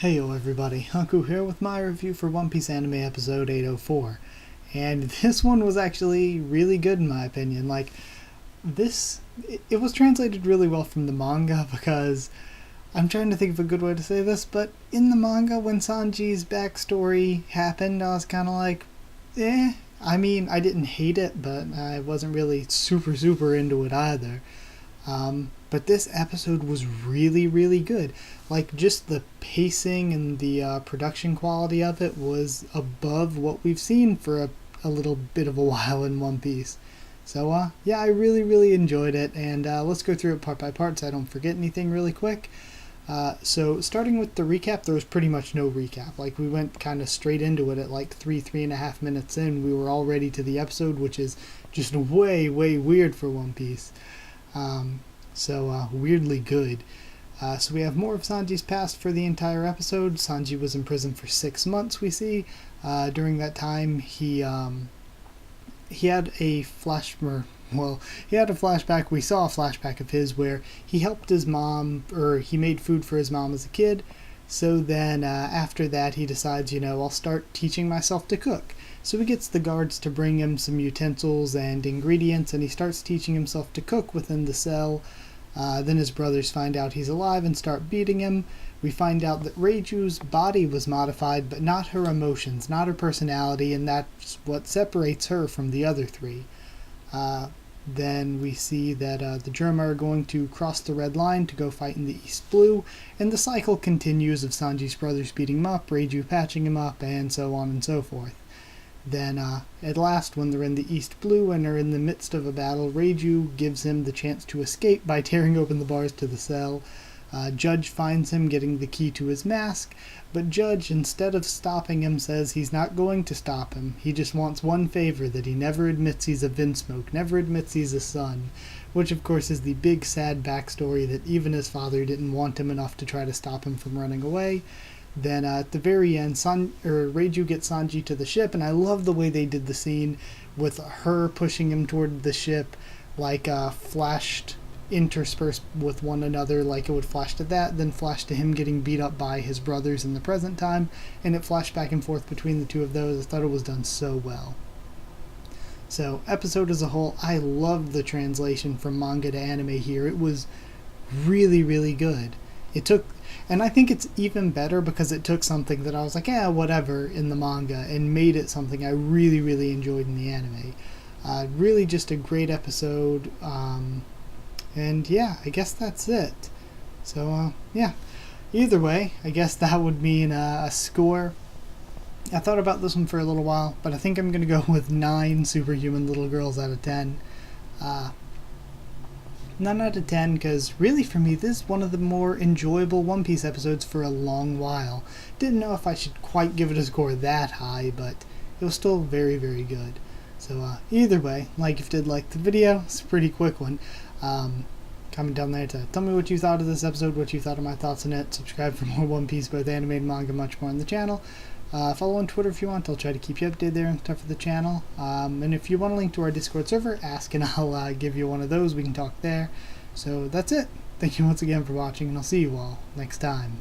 Heyo everybody, Haku here with my review for One Piece Anime episode 804. And this one was actually really good in my opinion. It was translated really well from the manga because I'm trying to think of a good way to say this, but in the manga when Sanji's backstory happened, I was kind of like, I mean, I didn't hate it, but I wasn't really super into it either. But this episode was really good. Like, just the pacing and the production quality of it was above what we've seen for a little bit of a while in One Piece. So, yeah, I really enjoyed it, and let's go through it part by part so I don't forget anything really quick. So, starting with the recap, there was pretty much no recap. Like, we went kind of straight into it at like 3.5 minutes in. We were already to the episode, which is just way weird for One Piece. Weirdly good. So we have more of Sanji's past for the entire episode. Sanji was in prison for 6 months, we see. During that time, he had a flashback. We saw a flashback of his where he helped his mom, or he made food for his mom as a kid. So then after that, he decides, I'll start teaching myself to cook. So he gets the guards to bring him some utensils and ingredients, and he starts teaching himself to cook within the cell. Then his brothers find out he's alive and start beating him. We find out that Reiju's body was modified, but not her emotions, not her personality, and that's what separates her from the other three. Then we see that the Germa are going to cross the red line to go fight in the East Blue, and the cycle continues of Sanji's brothers beating him up, Reiju patching him up, and so on and so forth. Then, at last, when they're in the East Blue and are in the midst of a battle, Reiju gives him the chance to escape by tearing open the bars to the cell. Judge finds him getting the key to his mask, but Judge, instead of stopping him, says he's not going to stop him. He just wants one favor, that he never admits he's a Vinsmoke, never admits he's a son, which of course is the big sad backstory that even his father didn't want him enough to try to stop him from running away. Then at the very end, Reiju gets Sanji to the ship, and I love the way they did the scene with her pushing him toward the ship, like flashed interspersed with one another, like it would flash to that, then flash to him getting beat up by his brothers in the present time, and it flashed back and forth between the two of those. I thought it was done so well. So, episode as a whole, I loved the translation from manga to anime here. It was really good. And I think it's even better because it took something that I was like, whatever, in the manga, and made it something I really enjoyed in the anime. Really just a great episode, and yeah, I guess that's it. So, yeah. Either way, I guess that would mean a score. I thought about this one for a little while, but I think I'm going to go with 9 superhuman little girls out of 10. 9 out of 10, because really for me this is one of the more enjoyable One Piece episodes for a long while. Didn't know if I should quite give it a score that high, but it was still very good. So either way, like if you did like the video, it's a pretty quick one. Comment down there to tell me what you thought of this episode, what you thought of my thoughts on it. Subscribe for more One Piece, both anime and manga, much more on the channel. Follow on Twitter if you want. I'll try to keep you updated there and stuff for the channel. And if you want a link to our Discord server, ask and I'll give you one of those. We can talk there. So that's it. Thank you once again for watching, and I'll see you all next time.